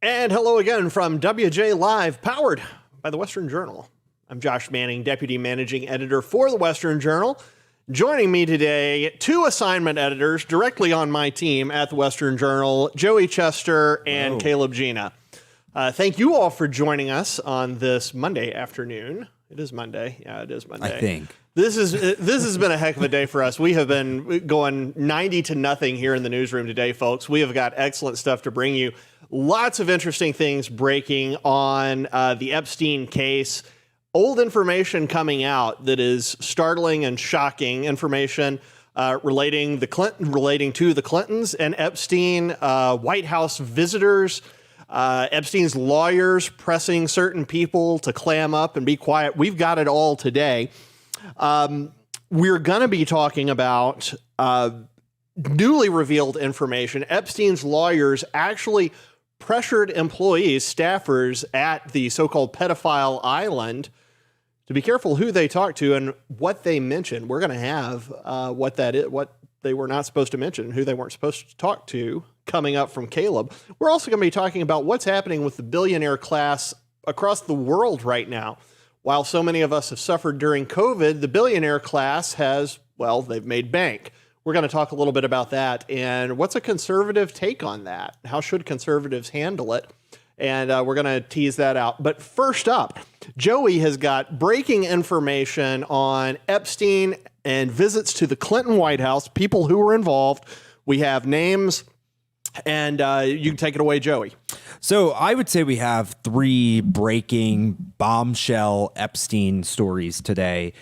And hello again from WJ Live, powered by the Western Journal. I'm Josh Manning, Deputy Managing Editor for the Western Journal. Joining me today, two assignment editors directly on my team at the Western Journal, Joey Chester and Caleb Gina. Thank you all for joining us on this Monday afternoon. It is Monday. Yeah, it is Monday. I think. This has been a heck of a day for us. We have been going 90-0 here in the newsroom today, folks. We have got excellent stuff to bring you. Lots of interesting things breaking on the Epstein case. Old information coming out that is startling and shocking information relating to the Clintons and Epstein, White House visitors, Epstein's lawyers pressing certain people to clam up and be quiet. We've got it all today. We're going to be talking about newly revealed information. Epstein's lawyers actually pressured employees, staffers at the so-called pedophile island to be careful who they talk to and what they mention. We're going to have what they were not supposed to mention, who they weren't supposed to talk to, coming up from Caleb. We're also going to be talking about what's happening with the billionaire class across the world right now. While so many of us have suffered during COVID, the billionaire class has, well, they've made bank. We're going to talk a little bit about that and what's a conservative take on that? How should conservatives handle it? And we're going to tease that out. But first up, Joey has got breaking information on Epstein and visits to the Clinton White House, people who were involved. We have names, and you can take it away, Joey. So I would say we have three breaking bombshell Epstein stories today.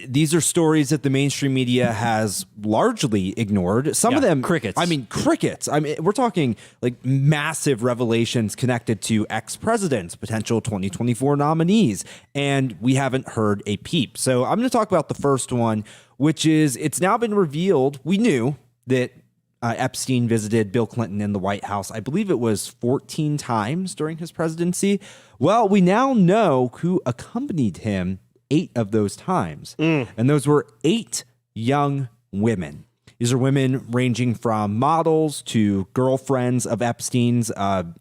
These are stories that the mainstream media has largely ignored. Some of them crickets. Crickets. We're talking like massive revelations connected to ex-presidents, potential 2024 nominees, and we haven't heard a peep. So I'm going to talk about the first one, which is it's now been revealed. We knew that Epstein visited Bill Clinton in the White House. I believe it was 14 times during his presidency. Well, we now know who accompanied him 8 of those times. And those were 8 young women. These are women ranging from models to girlfriends of Epstein's.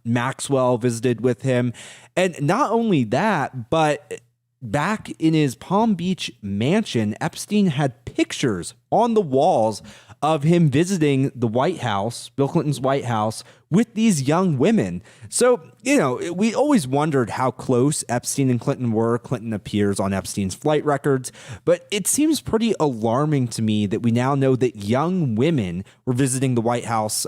Maxwell visited with him. And not only that, but back in his Palm Beach mansion, Epstein had pictures on the walls of him visiting the White House, Bill Clinton's White House, with these young women. So, we always wondered how close Epstein and Clinton were. Clinton appears on Epstein's flight records, but it seems pretty alarming to me that we now know that young women were visiting the White House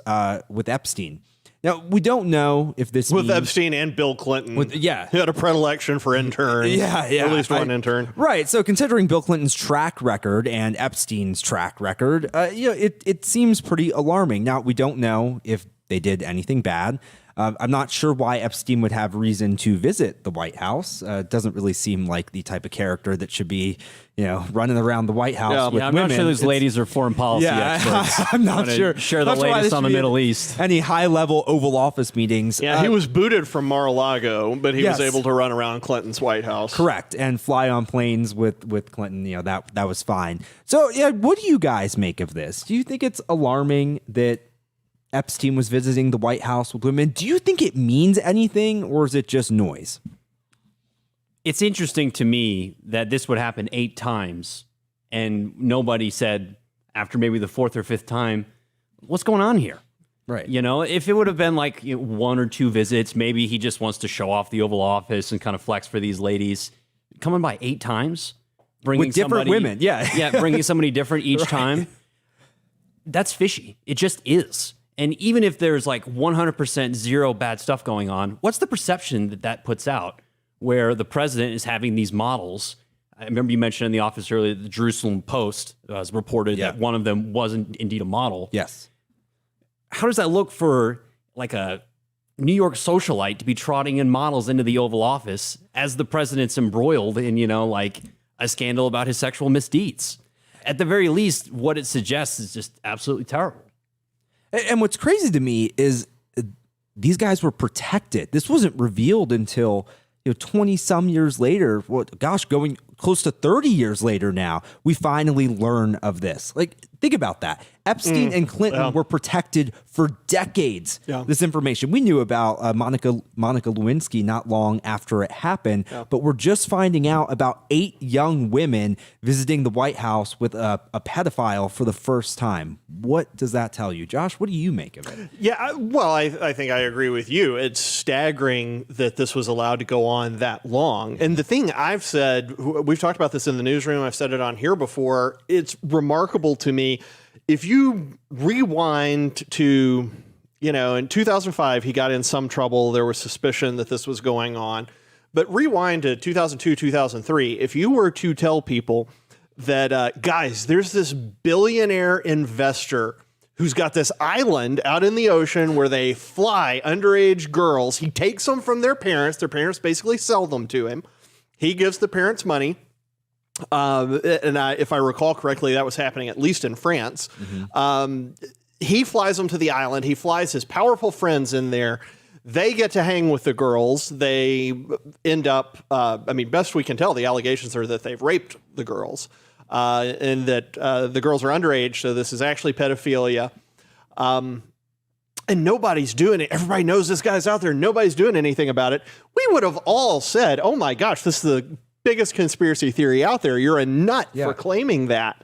with Epstein. Now, we don't know if this with means Epstein and Bill Clinton. He had a predilection for interns. At least one intern. Right. So considering Bill Clinton's track record and Epstein's track record, it seems pretty alarming. Now, we don't know if they did anything bad. I'm not sure why Epstein would have reason to visit the White House. It doesn't really seem like the type of character that should be, running around the White House with I'm women. not sure those ladies are foreign policy experts. I'm not sure. Share the latest on the Middle East. Any high-level Oval Office meetings. Yeah, he was booted from Mar-a-Lago, but he was able to run around Clinton's White House. Correct, and fly on planes with Clinton. That was fine. So, what do you guys make of this? Do you think it's alarming that Epstein was visiting the White House with women? Do you think it means anything, or is it just noise? It's interesting to me that this would happen 8 times, and nobody said after maybe the 4th or 5th time, what's going on here? Right. If it would have been like 1 or 2 visits, maybe he just wants to show off the Oval Office and kind of flex for these ladies. Coming by 8 times, bringing with different women, bringing somebody different each time. That's fishy. It just is. And even if there's like 100% zero bad stuff going on, what's the perception that puts out where the president is having these models? I remember you mentioned in the office earlier, the Jerusalem Post has reported that one of them wasn't indeed a model. Yes. How does that look for like a New York socialite to be trotting in models into the Oval Office as the president's embroiled in, like a scandal about his sexual misdeeds? At the very least, what it suggests is just absolutely terrible. And what's crazy to me is these guys were protected. This wasn't revealed until 20 some years later. Going close to 30 years later now, we finally learn of this. Like Think about that. Epstein and Clinton were protected for decades. This information we knew about Monica Lewinsky not long after it happened, but we're just finding out about 8 young women visiting the White House with a pedophile for the first time. What does that tell you, Josh? What do you make of it? Yeah, well, I think I agree with you. It's staggering that this was allowed to go on that long. And the thing I've said, we've talked about this in the newsroom, I've said it on here before, it's remarkable to me. If you rewind to, in 2005, he got in some trouble. There was suspicion that this was going on. But rewind to 2002, 2003, if you were to tell people that, guys, there's this billionaire investor who's got this island out in the ocean where they fly underage girls. He takes them from their parents. Their parents basically sell them to him. He gives the parents money. If I recall correctly, that was happening at least in France. He flies them to the island. He flies his powerful friends in there. They get to hang with the girls. They end up, best we can tell, the allegations are that they've raped the girls and that the girls are underage. So this is actually pedophilia. And nobody's doing it. Everybody knows this guy's out there. Nobody's doing anything about it. We would have all said, oh my gosh, this is the biggest conspiracy theory out there. You're a nut for claiming that.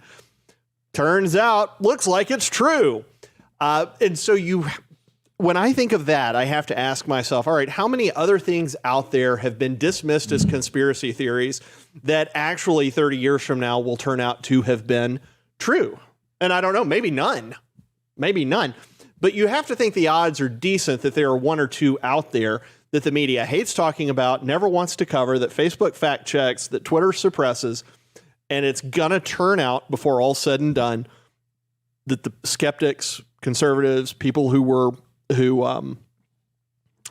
Turns out, looks like it's true. And so when I think of that, I have to ask myself, all right, how many other things out there have been dismissed as conspiracy theories that actually 30 years from now will turn out to have been true? And I don't know, maybe none. But you have to think the odds are decent that there are 1 or 2 out there that the media hates talking about, never wants to cover, that Facebook fact checks, that Twitter suppresses, and it's going to turn out before all said and done that the skeptics, conservatives, people who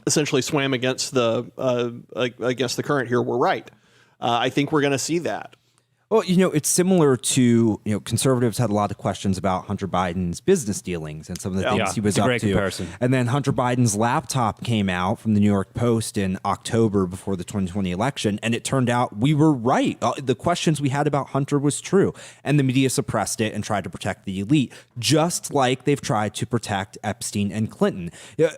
essentially swam against the current here were right. I think we're going to see that. Well, it's similar to, conservatives had a lot of questions about Hunter Biden's business dealings and some of the things he was up to. Comparison. And then Hunter Biden's laptop came out from the New York Post in October before the 2020 election. And it turned out we were right. The questions we had about Hunter was true. And the media suppressed it and tried to protect the elite, just like they've tried to protect Epstein and Clinton.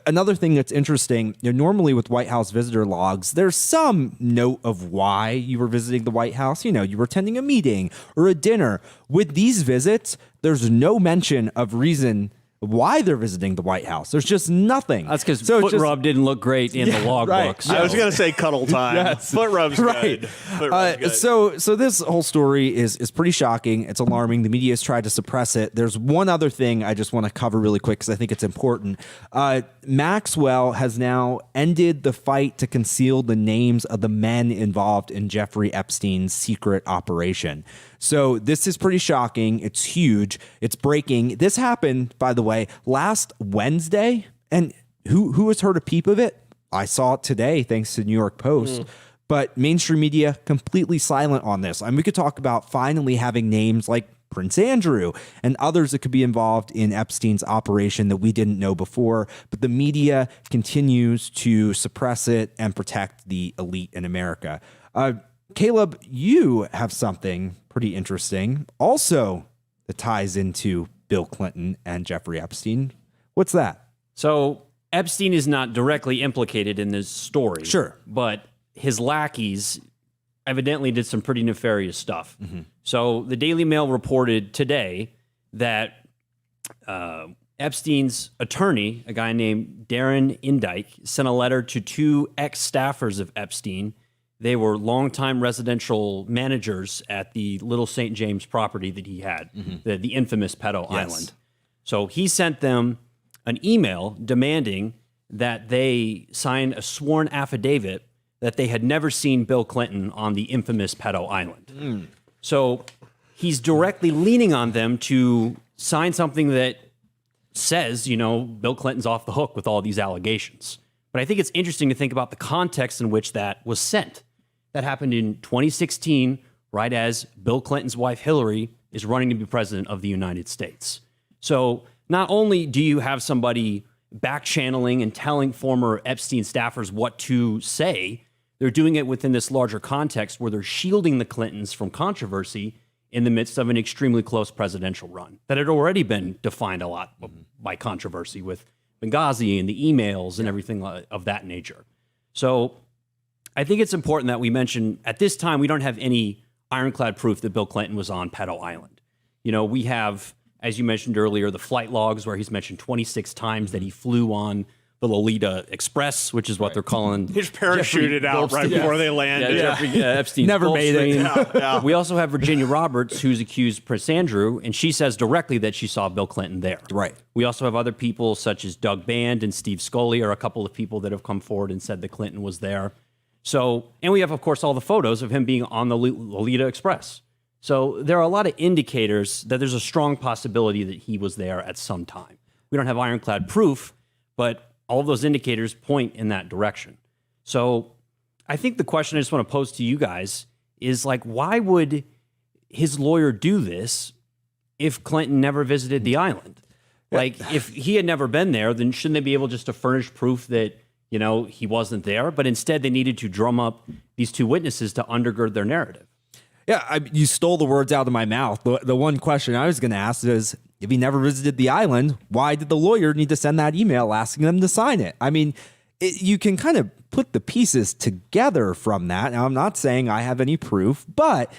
Another thing that's interesting, normally with White House visitor logs, there's some note of why you were visiting the White House. You were attending a meeting or a dinner. With these visits, there's no mention of reason why they're visiting the White House. There's just nothing. That's because foot rub didn't look great in the log book. So. I was going to say cuddle time. Yes. Foot rub's good. Foot rub's good. So this whole story is pretty shocking. It's alarming. The media has tried to suppress it. There's one other thing I just want to cover really quick because I think it's important. Maxwell has now ended the fight to conceal the names of the men involved in Jeffrey Epstein's secret operation. So this is pretty shocking. It's huge. It's breaking. This happened, by the way, last Wednesday. And who has heard a peep of it? I saw it today, thanks to New York Post. But mainstream media completely silent on this. We could talk about finally having names like Prince Andrew and others that could be involved in Epstein's operation that we didn't know before. But the media continues to suppress it and protect the elite in America. Caleb, you have something pretty interesting also that ties into Bill Clinton and Jeffrey Epstein. What's that? So Epstein is not directly implicated in this story. Sure. But his lackeys evidently did some pretty nefarious stuff. So the Daily Mail reported today that Epstein's attorney, a guy named Darren Indyke, sent a letter to 2 ex-staffers of Epstein. They were longtime residential managers at the Little St. James property that he had, the infamous pedo island. So he sent them an email demanding that they sign a sworn affidavit that they had never seen Bill Clinton on the infamous pedo island. So he's directly leaning on them to sign something that says, Bill Clinton's off the hook with all these allegations. But I think it's interesting to think about the context in which that was sent. That happened in 2016, right as Bill Clinton's wife, Hillary, is running to be president of the United States. So not only do you have somebody back-channeling and telling former Epstein staffers what to say, they're doing it within this larger context where they're shielding the Clintons from controversy in the midst of an extremely close presidential run that had already been defined a lot by controversy with Benghazi and the emails and everything of that nature. So I think it's important that we mention at this time, we don't have any ironclad proof that Bill Clinton was on Pedo Island. You know, we have, as you mentioned earlier, the flight logs where he's mentioned 26 times that he flew on the Lolita Express, which is what they're calling. He just parachuted out right before they landed. Jeffrey Epstein Never made it. We also have Virginia Roberts, who's accused Prince Andrew, and she says directly that she saw Bill Clinton there. Right. We also have other people such as Doug Band and Steve Scully are a couple of people that have come forward and said that Clinton was there. So, and we have, of course, all the photos of him being on the Lolita Express. So there are a lot of indicators that there's a strong possibility that he was there at some time. We don't have ironclad proof, but all of those indicators point in that direction. So I think the question I just want to pose to you guys is like, why would his lawyer do this if Clinton never visited the island? Like, if he had never been there, then shouldn't they be able just to furnish proof that, you know, he wasn't there? But instead they needed to drum up these two witnesses to undergird their narrative. Yeah, you stole the words out of my mouth. The one question I was going to ask is, if he never visited the island, why did the lawyer need to send that email asking them to sign it? I mean, you can kind of put the pieces together from that. Now, I'm not saying I have any proof, but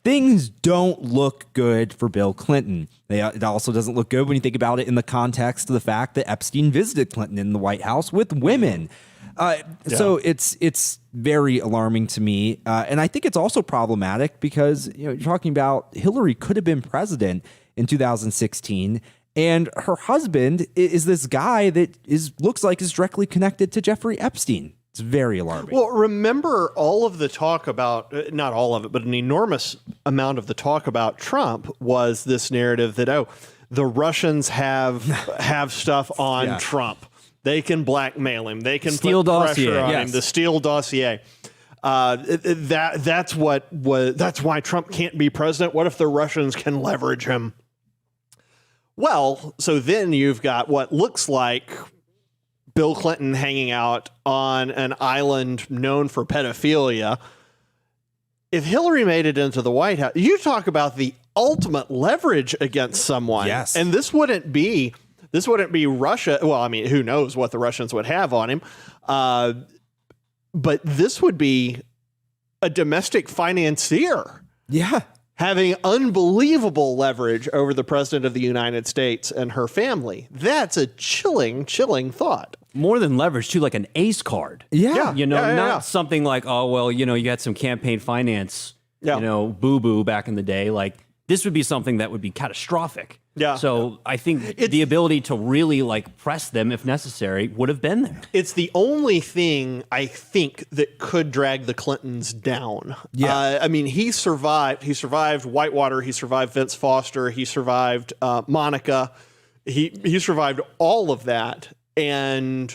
things don't look good for Bill Clinton. It also doesn't look good when you think about it in the context of the fact that Epstein visited Clinton in the White House with women. So it's very alarming to me. And I think it's also problematic because, you know, you're talking about Hillary could have been president in 2016, and her husband is this guy that looks like is directly connected to Jeffrey Epstein. It's very alarming. Well, remember all of the talk about, not all of it, but an enormous amount of the talk about Trump was this narrative that, oh, the Russians have stuff on Trump. They can blackmail him. They can Steele put pressure dossier, on yes. him. The Steele dossier. That's why Trump can't be president. What if the Russians can leverage him? Well, so then you've got what looks like Bill Clinton hanging out on an island known for pedophilia. If Hillary made it into the White House, you talk about the ultimate leverage against someone. Yes. And this wouldn't be Russia. Well, I mean, who knows what the Russians would have on him. But this would be a domestic financier. Yeah. Having unbelievable leverage over the president of the United States and her family. That's a chilling thought. More than leverage, too, like an ace card. Yeah. You know, not something like, oh, well, you know, you had some campaign finance, Yeah. you know, boo-boo back in the day. Like, this would be something that would be catastrophic. Yeah. So I think the ability to really, like, press them if necessary would have been there. It's the only thing I think that could drag the Clintons down. Yeah. I mean, he survived Whitewater. He survived Vince Foster. He survived Monica. He survived all of that. And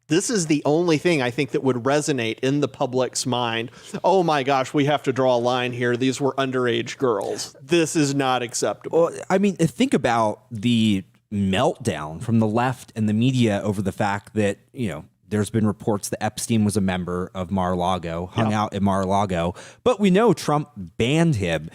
this is the only thing I think that would resonate in the public's mind. Oh my gosh, we have to draw a line here. These were underage girls. This is not acceptable. Well, I mean, think about the meltdown from the left and the media over the fact that, you know, there's been reports that Epstein was a member of Mar-a-Lago, hung out at Mar-a-Lago, but we know Trump banned him.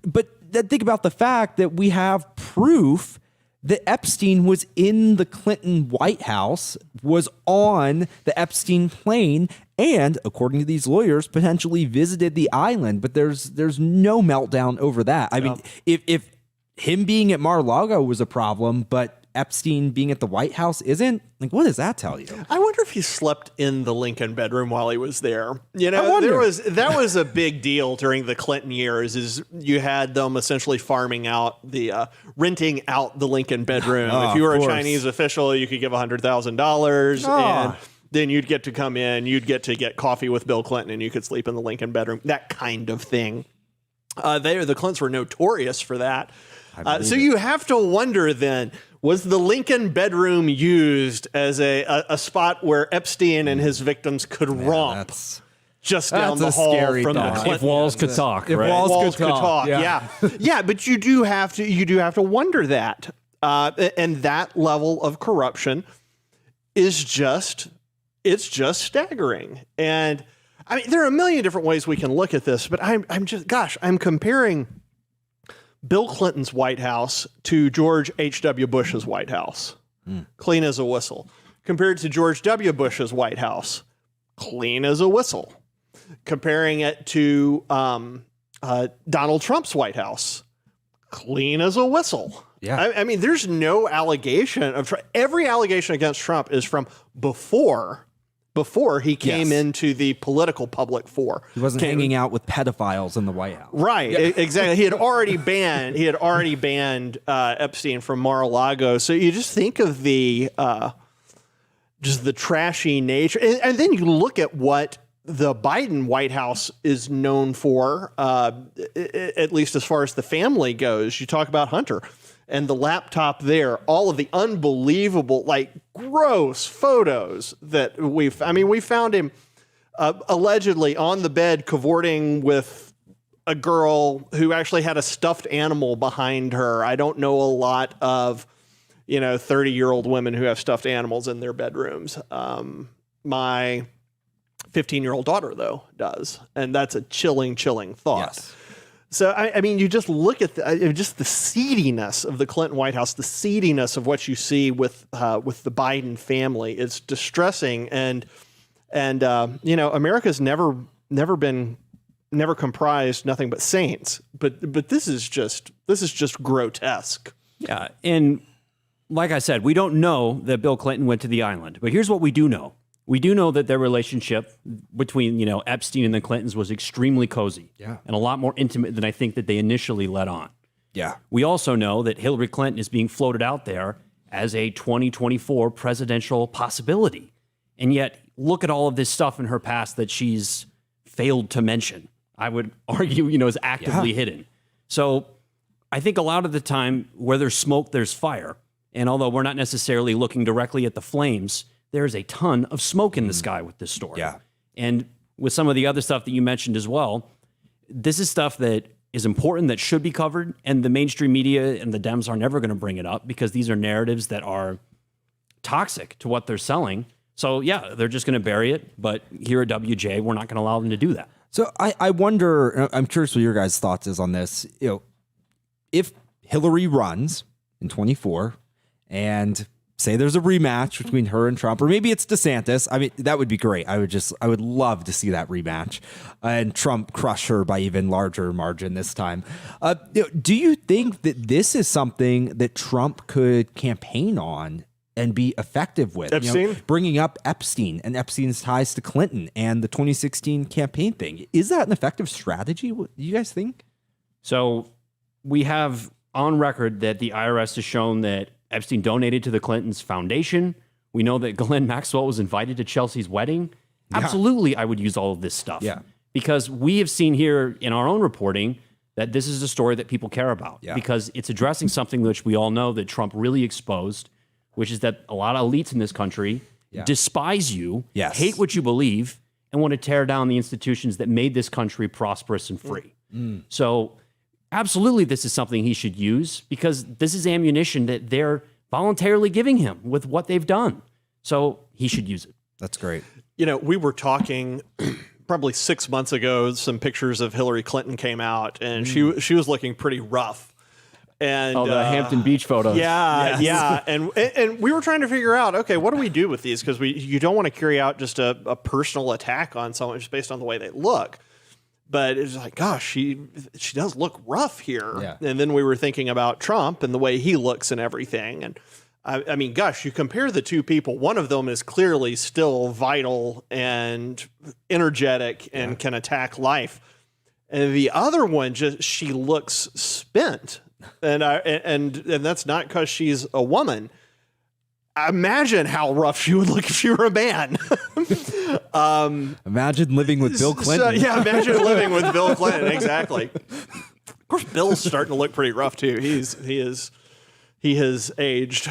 But then think about the fact that we have proof that Epstein was in the Clinton White House, was on the Epstein plane, and according to these lawyers, potentially visited the island. But there's no meltdown over that. I mean, if him being at Mar-a-Lago was a problem, but Epstein being at the White House isn't, like, what does that tell you? I wonder if he slept in the Lincoln bedroom while he was there. You I know, wonder. that was a big deal during the Clinton years. Is you had them essentially farming out renting out the Lincoln bedroom. If you were a Chinese official, you could give $100,000 and then you'd get to come in. You'd get to get coffee with Bill Clinton, and you could sleep in the Lincoln bedroom. That kind of thing. The Clintons were notorious for that. So you have to wonder then, was the Lincoln bedroom used as a spot where Epstein and his victims could romp just down the hall from the Clintons? If walls could talk, If right? walls could talk. Yeah. But you do have to wonder that. And that level of corruption is just staggering. And I mean, there are a million different ways we can look at this, but I'm comparing Bill Clinton's White House to George H.W. Bush's White House. Clean as a whistle. Compared to George W. Bush's White House, clean as a whistle. Comparing it to Donald Trump's White House, clean as a whistle. Yeah. I mean, there's no allegation of every allegation against Trump is from before he came into the political public fore. He wasn't hanging out with pedophiles in the White House. Right. Yeah. Exactly. He had already banned Epstein from Mar-a-Lago. So you just think of the just the trashy nature. And then you look at what the Biden White House is known for, at least as far as the family goes. You talk about Hunter and the laptop there, all of the unbelievable, like, gross photos that we found him allegedly on the bed cavorting with a girl who actually had a stuffed animal behind her. I don't know a lot of, 30-year-old women who have stuffed animals in their bedrooms. My 15-year-old daughter, though, does. And that's a chilling thought. Yes. So, I mean, you just look at just the seediness of the Clinton White House, the seediness of what you see with the Biden family. It's distressing. And America's never comprised nothing but saints. But this is just grotesque. Yeah. And like I said, we don't know that Bill Clinton went to the island. But here's what we do know. We do know that their relationship between, Epstein and the Clintons was extremely cozy. Yeah. And a lot more intimate than I think that they initially let on. Yeah. We also know that Hillary Clinton is being floated out there as a 2024 presidential possibility. And yet, look at all of this stuff in her past that she's failed to mention. I would argue, is actively hidden. So I think a lot of the time where there's smoke, there's fire. And although we're not necessarily looking directly at the flames, there's a ton of smoke in the sky with this story. Yeah. And with some of the other stuff that you mentioned as well, this is stuff that is important, that should be covered, and the mainstream media and the Dems are never going to bring it up because these are narratives that are toxic to what they're selling. So, yeah, they're just going to bury it. But here at WJ, we're not going to allow them to do that. So I wonder, I'm curious what your guys' thoughts is on this. If Hillary runs in 24 and say there's a rematch between her and Trump, or maybe it's DeSantis. I mean, that would be great. I would love to see that rematch and Trump crush her by even larger margin this time. Do you think that this is something that Trump could campaign on and be effective with? Epstein? Bringing up Epstein and Epstein's ties to Clinton and the 2016 campaign thing. Is that an effective strategy? What do you guys think? So we have on record that the IRS has shown that Epstein donated to the Clintons Foundation. We know that Ghislaine Maxwell was invited to Chelsea's wedding. Yeah. Absolutely, I would use all of this stuff. Yeah. Because we have seen here in our own reporting that this is a story that people care about. Yeah. Because it's addressing something which we all know that Trump really exposed, which is that a lot of elites in this country despise you, hate what you believe, and want to tear down the institutions that made this country prosperous and free. So absolutely, this is something he should use because this is ammunition that they're voluntarily giving him with what they've done. So he should use it. That's great. We were talking probably 6 months ago. Some pictures of Hillary Clinton came out, and she was looking pretty rough. And the Hampton Beach photos. Yeah, yeah. And we were trying to figure out, okay, what do we do with these? Because you don't want to carry out just a personal attack on someone just based on the way they look. But it's like, gosh, she does look rough here. Yeah. And then we were thinking about Trump and the way he looks and everything. And I mean, gosh, you compare the two people. One of them is clearly still vital and energetic and can attack life. And the other one, she looks spent. And that's not because she's a woman. Imagine how rough she would look if she were a man. Imagine living with Bill Clinton. So, imagine living with Bill Clinton. Exactly. Of course, Bill's starting to look pretty rough too. He has aged.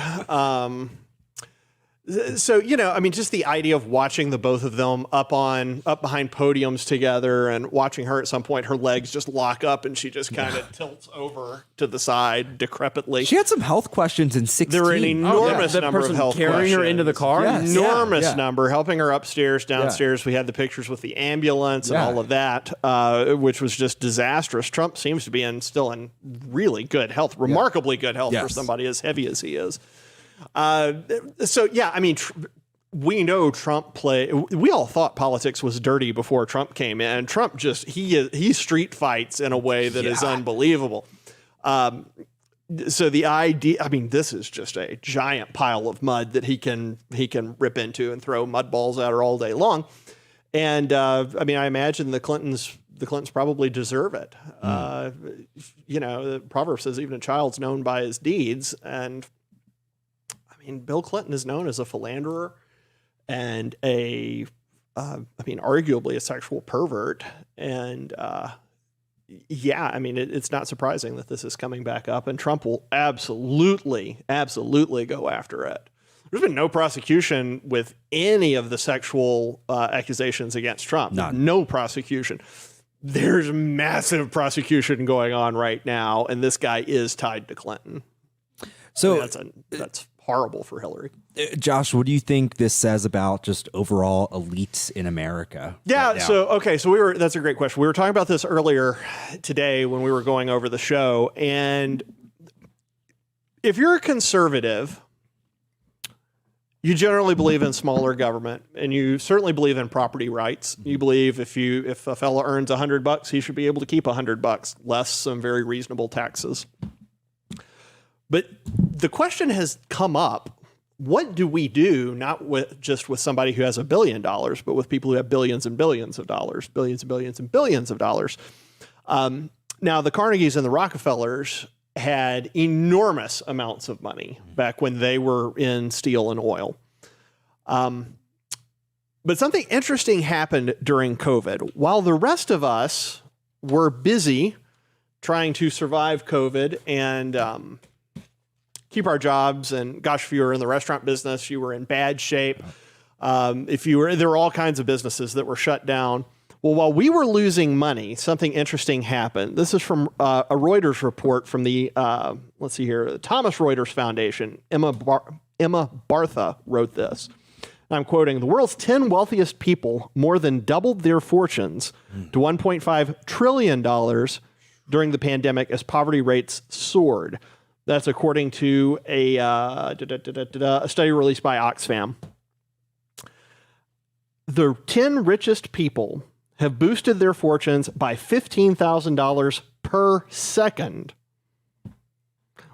So, I mean, just the idea of watching the both of them up behind podiums together and watching her at some point, her legs just lock up and she just kind of tilts over to the side decrepitly. She had some health questions in 16. There were an enormous The number of person health carrying her questions. into the car? Yes. Enormous number, helping her upstairs, downstairs. We had the pictures with the ambulance and all of that, which was just disastrous. Trump seems to be still in really good health, remarkably good health for somebody as heavy as he is. So, yeah, I mean, we know Trump we all thought politics was dirty before Trump came in. Trump he street fights in a way that is unbelievable. So the idea, I mean, this is just a giant pile of mud that he can rip into and throw mud balls at her all day long. And I mean, I imagine the Clintons probably deserve it. The proverb says even a child's known by his deeds. And I mean, Bill Clinton is known as a philanderer and arguably a sexual pervert. And I mean, it's not surprising that this is coming back up, and Trump will absolutely go after it. There's been no prosecution with any of the sexual accusations against Trump. None. No prosecution. There's massive prosecution going on right now, and this guy is tied to Clinton. So that's horrible for Hillary. Josh, what do you think this says about just overall elites in America? Yeah. Right now? So that's a great question. We were talking about this earlier today when we were going over the show. And if you're a conservative, you generally believe in smaller government, and you certainly believe in property rights. You believe if a fellow earns $100, he should be able to keep $100, less some very reasonable taxes. But the question has come up, what do we do, not just with somebody who has $1 billion, but with people who have billions and billions of dollars, billions and billions and billions of dollars? Now, the Carnegies and the Rockefellers had enormous amounts of money back when they were in steel and oil. But something interesting happened during COVID. While the rest of us were busy trying to survive COVID and keep our jobs, and gosh, if you were in the restaurant business, you were in bad shape. There were all kinds of businesses that were shut down. Well, while we were losing money, something interesting happened. This is from a Reuters report from the the Thomas Reuters Foundation. Emma Bartha wrote this. I'm quoting: "The world's 10 wealthiest people more than doubled their fortunes to $1.5 trillion during the pandemic as poverty rates soared." That's according to a study released by Oxfam. The 10 richest people have boosted their fortunes by $15,000 per second,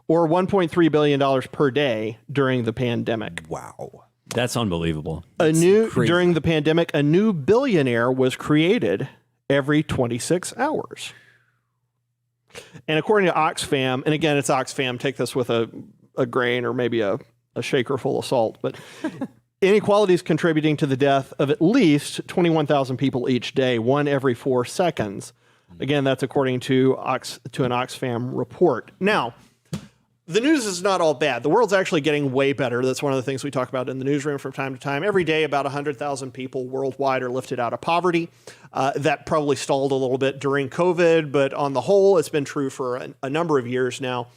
or $1.3 billion per day during the pandemic. Wow. That's unbelievable. During the pandemic, a new billionaire was created every 26 hours. And according to Oxfam, and again, it's Oxfam, take this with a grain or maybe a shaker full of salt, but inequality is contributing to the death of at least 21,000 people each day, one every 4 seconds. Again, that's according to an Oxfam report. Now, the news is not all bad. The world's actually getting way better. That's one of the things we talk about in the newsroom from time to time. Every day, about 100,000 people worldwide are lifted out of poverty. That probably stalled a little bit during COVID, but on the whole, it's been true for a number of years now.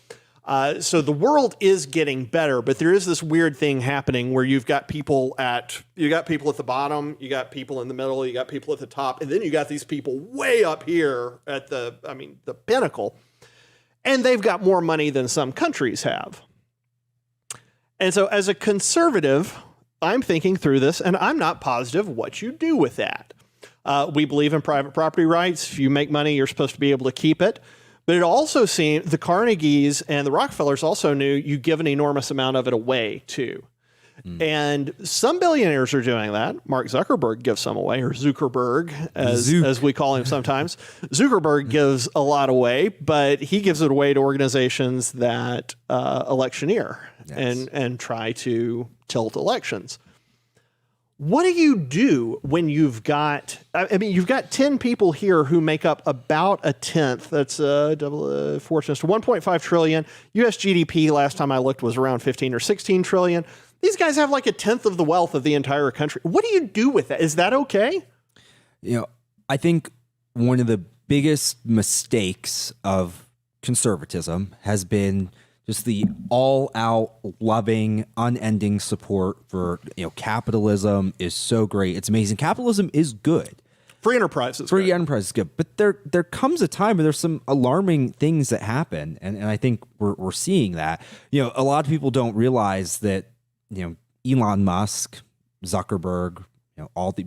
So the world is getting better, but there is this weird thing happening where you've got people at the bottom, you got people in the middle, you got people at the top, and then you got these people way up here at the pinnacle. And they've got more money than some countries have. And so as a conservative, I'm thinking through this, and I'm not positive what you do with that. We believe in private property rights. If you make money, you're supposed to be able to keep it. But it also seemed the Carnegies and the Rockefellers also knew you give an enormous amount of it away too. And some billionaires are doing that. Mark Zuckerberg gives some away, or Zuckerberg, as we call him sometimes. Zuckerberg gives a lot away, but he gives it away to organizations that electioneer and try to tilt elections. What do you do when you've got 10 people here who make up about a tenth? That's double fortunes to 1.5 trillion. US GDP last time I looked was around 15 or 16 trillion. These guys have like a tenth of the wealth of the entire country. What do you do with that? Is that okay? I think one of the biggest mistakes of conservatism has been just the all-out loving, unending support for capitalism is so great. It's amazing. Capitalism is good. Free enterprise is Free good. enterprise is good, but there comes a time where there's some alarming things that happen, and I think we're seeing that. A lot of people don't realize that Elon Musk, Zuckerberg,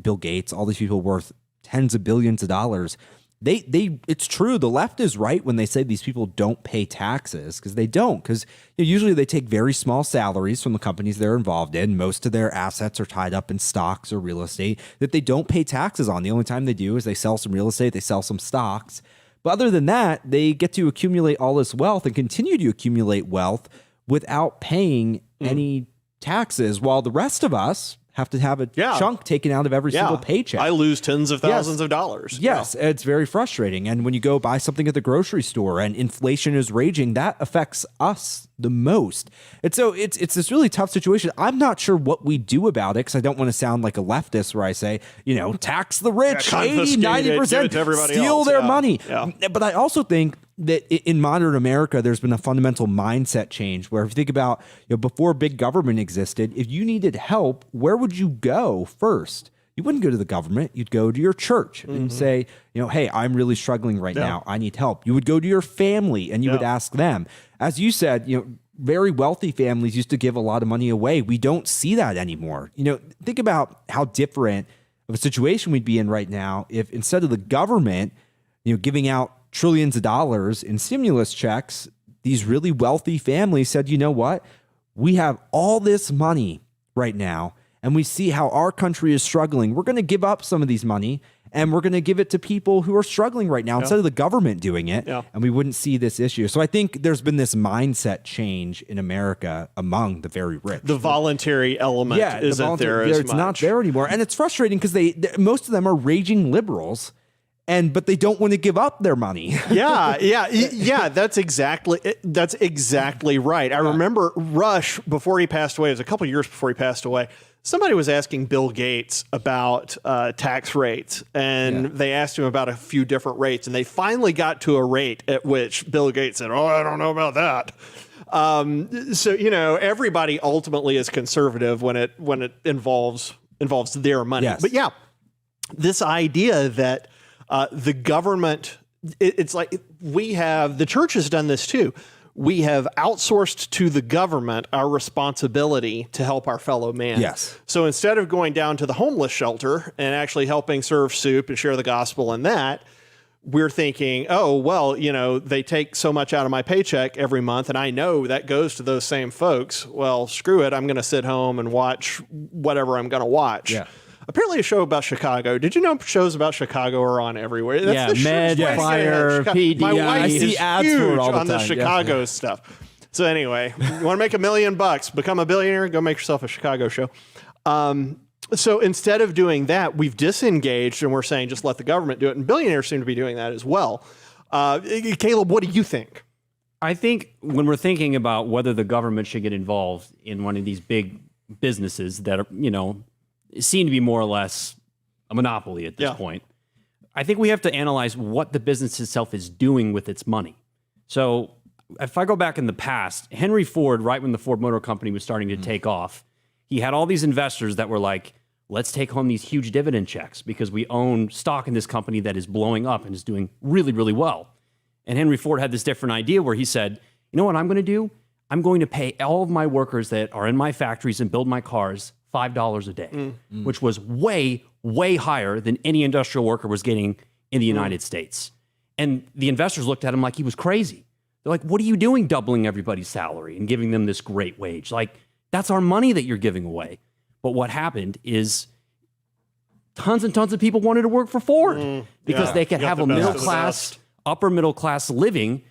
Bill Gates, all these people worth tens of billions of dollars. It's true. The left is right when they say these people don't pay taxes, because they don't. Because usually they take very small salaries from the companies they're involved in. Most of their assets are tied up in stocks or real estate that they don't pay taxes on. The only time they do is they sell some real estate, they sell some stocks. But other than that, they get to accumulate all this wealth and continue to accumulate wealth without paying any taxes, while the rest of us have to have a chunk taken out of every single paycheck. I lose tens of thousands of dollars. Yes, it's very frustrating. And when you go buy something at the grocery store and inflation is raging, that affects us the most. And so it's this really tough situation. I'm not sure what we do about it, because I don't want to sound like a leftist where I say, tax the rich, 80, 90%, steal their money. Yeah. But I also think that in modern America, there's been a fundamental mindset change where if you think about, before big government existed, if you needed help, where would you go first? You wouldn't go to the government. You'd go to your church and say, hey, I'm really struggling right now. I need help. You would go to your family and you would ask them. As you said, very wealthy families used to give a lot of money away. We don't see that anymore. Think about how different of a situation we'd be in right now if instead of the government, giving out trillions of dollars in stimulus checks, these really wealthy families said, you know what? We have all this money right now, and we see how our country is struggling. We're going to give up some of these money, and we're going to give it to people who are struggling right now instead of the government doing it, and we wouldn't see this issue. So I think there's been this mindset change in America among the very rich. The voluntary element isn't there as much. It's not there anymore, and it's frustrating because most of them are raging liberals, but they don't want to give up their money. That's exactly right. I remember Rush, before he passed away, it was a couple of years before he passed away, somebody was asking Bill Gates about tax rates, and they asked him about a few different rates, and they finally got to a rate at which Bill Gates said, I don't know about that. So everybody ultimately is conservative when it involves their money. Yes. But this idea that the government, it's like the church has done this too. We have outsourced to the government our responsibility to help our fellow man. Yes. So instead of going down to the homeless shelter and actually helping serve soup and share the gospel in that, we're thinking, they take so much out of my paycheck every month, and I know that goes to those same folks. Well, screw it. I'm going to sit home and watch whatever I'm going to watch. Yeah. Apparently a show about Chicago. Did you know shows about Chicago are on everywhere? That's Med, Fire, PD. My wife I see is ads huge for it all the on the time. Chicago stuff. So anyway, you want to make $1 million, become a billionaire, go make yourself a Chicago show. So instead of doing that, we've disengaged and we're saying just let the government do it. And billionaires seem to be doing that as well. Caleb, what do you think? I think when we're thinking about whether the government should get involved in one of these big businesses that are, seem to be more or less a monopoly at this point, I think we have to analyze what the business itself is doing with its money. So if I go back in the past, Henry Ford, right when the Ford Motor Company was starting to take off, he had all these investors that were like, let's take home these huge dividend checks because we own stock in this company that is blowing up and is doing really, really well. And Henry Ford had this different idea where he said, you know what I'm going to do? I'm going to pay all of my workers that are in my factories and build my cars $5 a day, which was way, way higher than any industrial worker was getting in the United States. And the investors looked at him like he was crazy. They're like, what are you doing doubling everybody's salary and giving them this great wage? Like, that's our money that you're giving away. But what happened is tons and tons of people wanted to work for Ford because they could have a middle class, upper middle class living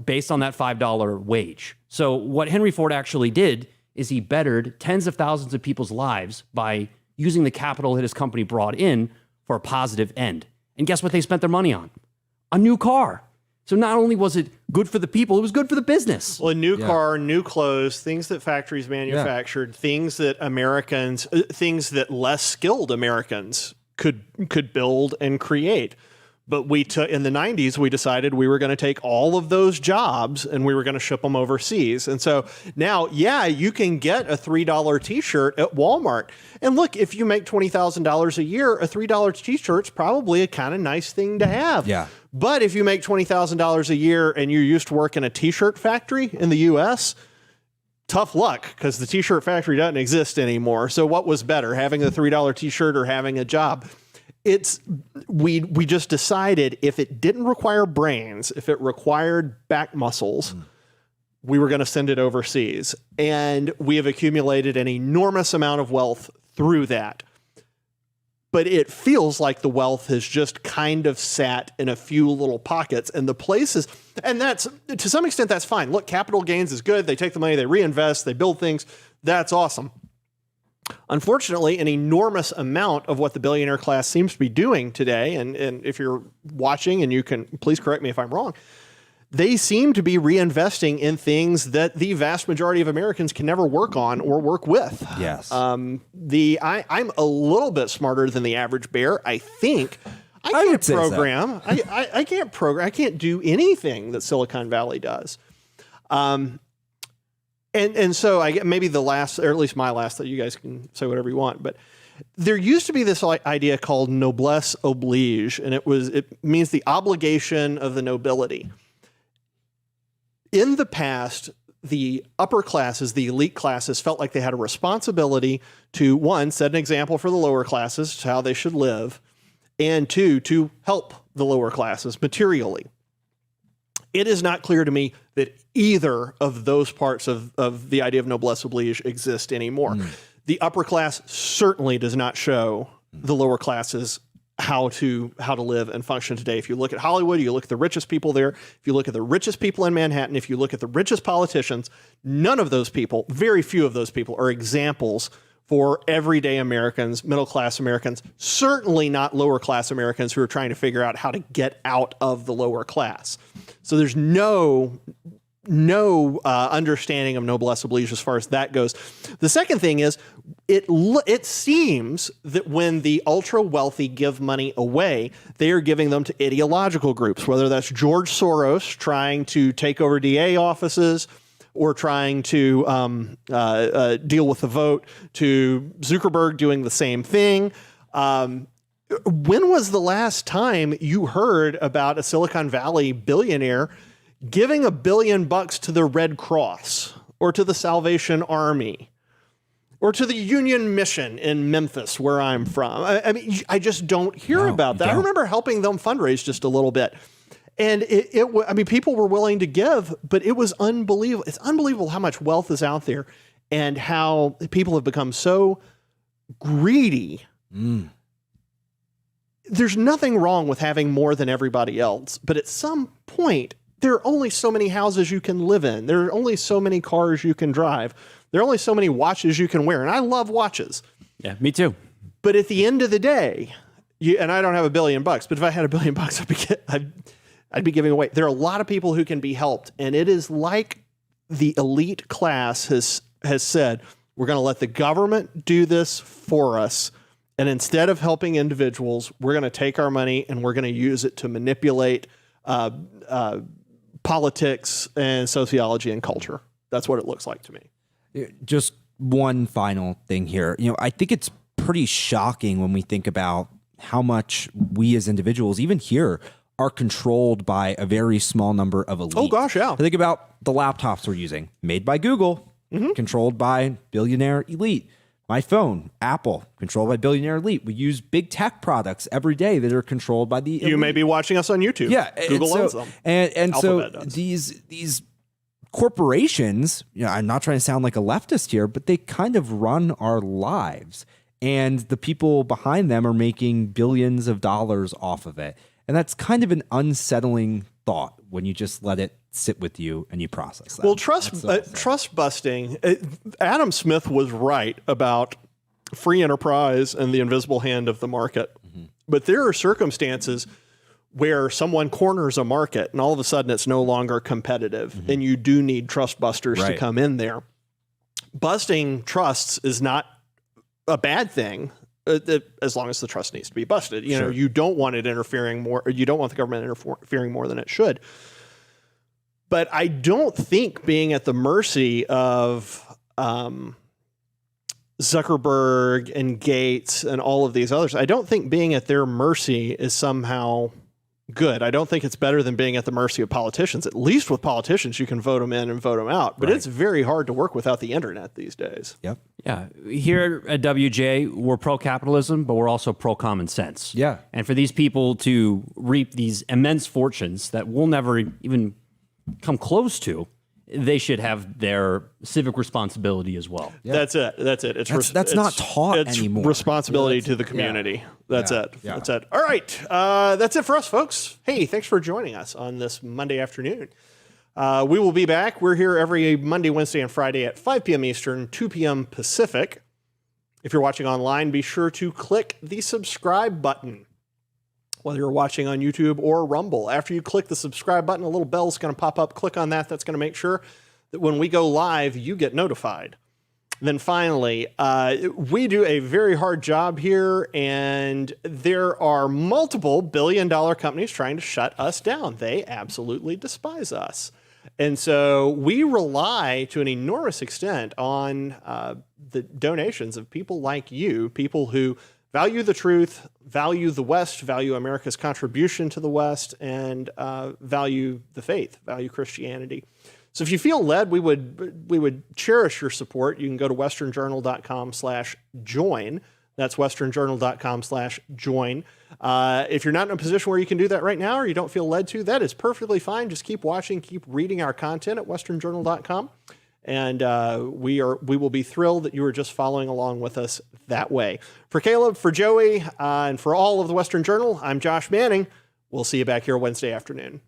based on that $5 wage. So what Henry Ford actually did is he bettered tens of thousands of people's lives by using the capital that his company brought in for a positive end. And guess what they spent their money on? A new car. So not only was it good for the people, it was good for the business. Well, a new car, new clothes, things that factories manufactured, things that Americans, things that less skilled Americans could build and create. But we took in the 90s, we decided we were going to take all of those jobs and we were going to ship them overseas. And so now, yeah, you can get a $3 t-shirt at Walmart. And look, if you make $20,000 a year, a $3 t-shirt's probably a kind of nice thing to have. Yeah. But if you make $20,000 a year and you're used to work in a t-shirt factory in the US, tough luck, because the t-shirt factory doesn't exist anymore. So what was better, having a $3 t-shirt or having a job? We just decided if it didn't require brains, if it required back muscles, we were going to send it overseas. And we have accumulated an enormous amount of wealth through that. But it feels like the wealth has just kind of sat in a few little pockets, and the places, and that's, to some extent, that's fine. Look, capital gains is good. They take the money, they reinvest, they build things. That's awesome. Unfortunately, an enormous amount of what the billionaire class seems to be doing today, and if you're watching, and you can please correct me if I'm wrong, they seem to be reinvesting in things that the vast majority of Americans can never work on or work with. Yes. I'm a little bit smarter than the average bear, I think. I can't program. I can't program. I can't do anything that Silicon Valley does. And so I get maybe the last, or at least my last, that you guys can say whatever you want, but there used to be this idea called noblesse oblige, and it means the obligation of the nobility. In the past, the upper classes, the elite classes, felt like they had a responsibility to, one, set an example for the lower classes, how they should live, and two, to help the lower classes materially. It is not clear to me that either of those parts of the idea of noblesse oblige exist anymore. The upper class certainly does not show the lower classes how to live and function today. If you look at Hollywood, you look at the richest people there. If you look at the richest people in Manhattan, if you look at the richest politicians, none of those people, very few of those people, are examples for everyday Americans, middle-class Americans, certainly not lower-class Americans who are trying to figure out how to get out of the lower class. So there's no understanding of noblesse oblige as far as that goes. The second thing is, it seems that when the ultra-wealthy give money away, they are giving them to ideological groups, whether that's George Soros trying to take over DA offices, or trying to deal with the vote, to Zuckerberg doing the same thing. When was the last time you heard about a Silicon Valley billionaire giving $1 billion to the Red Cross, or to the Salvation Army, or to the Union Mission in Memphis, where I'm from? I mean, I just don't hear about that. I remember helping them fundraise just a little bit. And I mean, people were willing to give, but it was unbelievable. It's unbelievable how much wealth is out there and how people have become so greedy. There's nothing wrong with having more than everybody else, but at some point, there are only so many houses you can live in. There are only so many cars you can drive. There are only so many watches you can wear. And I love watches. Yeah, me too. But at the end of the day, and I don't have $1 billion, but if I had $1 billion, I'd be giving away. There are a lot of people who can be helped. And it is like the elite class has said, we're going to let the government do this for us. And instead of helping individuals, we're going to take our money and we're going to use it to manipulate politics and sociology and culture. That's what it looks like to me. Just one final thing here. I think it's pretty shocking when we think about how much we as individuals, even here, are controlled by a very small number of elites. Oh, gosh, yeah. Think about the laptops we're using, made by Google, controlled by billionaire elite. My phone, Apple, controlled by billionaire elite. We use big tech products every day that are controlled by the elite. You may be watching us on YouTube. Yeah, Google owns them. And so does. these corporations, I'm not trying to sound like a leftist here, but they kind of run our lives. And the people behind them are making billions of dollars off of it. And that's kind of an unsettling thought when you just let it sit with you and you process that. Well, trust busting. Adam Smith was right about free enterprise and the invisible hand of the market. But there are circumstances where someone corners a market and all of a sudden it's no longer competitive, and you do need trust busters to come in there. Busting trusts is not a bad thing, as long as the trust needs to be busted. You know, you don't want it interfering more, or you don't want the government interfering more than it should. But I don't think being at the mercy of Zuckerberg and Gates and all of these others, I don't think being at their mercy is somehow good. I don't think it's better than being at the mercy of politicians. At least with politicians, you can vote them in and vote them out. But it's very hard to work without the internet these days. Yep. Yeah. Here at WJ, we're pro-capitalism, but we're also pro-common sense. Yeah. And for these people to reap these immense fortunes that we'll never even come close to, they should have their civic responsibility as well. Yeah. That's it. That's not taught anymore. Responsibility to the community. That's it. That's it. All right. That's it for us, folks. Hey, thanks for joining us on this Monday afternoon. We will be back. We're here every Monday, Wednesday, and Friday at 5 p.m. Eastern, 2 p.m. Pacific. If you're watching online, be sure to click the subscribe button, whether you're watching on YouTube or Rumble. After you click the subscribe button, a little bell's going to pop up. Click on that. That's going to make sure that when we go live, you get notified. Then finally, we do a very hard job here, and there are multiple billion-dollar companies trying to shut us down. They absolutely despise us. And so we rely to an enormous extent on the donations of people like you, people who value the truth, value the West, value America's contribution to the West, and value the faith, value Christianity. So if you feel led, we would cherish your support. You can go to westernjournal.com/join. That's westernjournal.com/join. If you're not in a position where you can do that right now, or you don't feel led to, that is perfectly fine. Just keep watching, keep reading our content at westernjournal.com. And we will be thrilled that you are just following along with us that way. For Caleb, for Joey, and for all of the Western Journal, I'm Josh Manning. We'll see you back here Wednesday afternoon.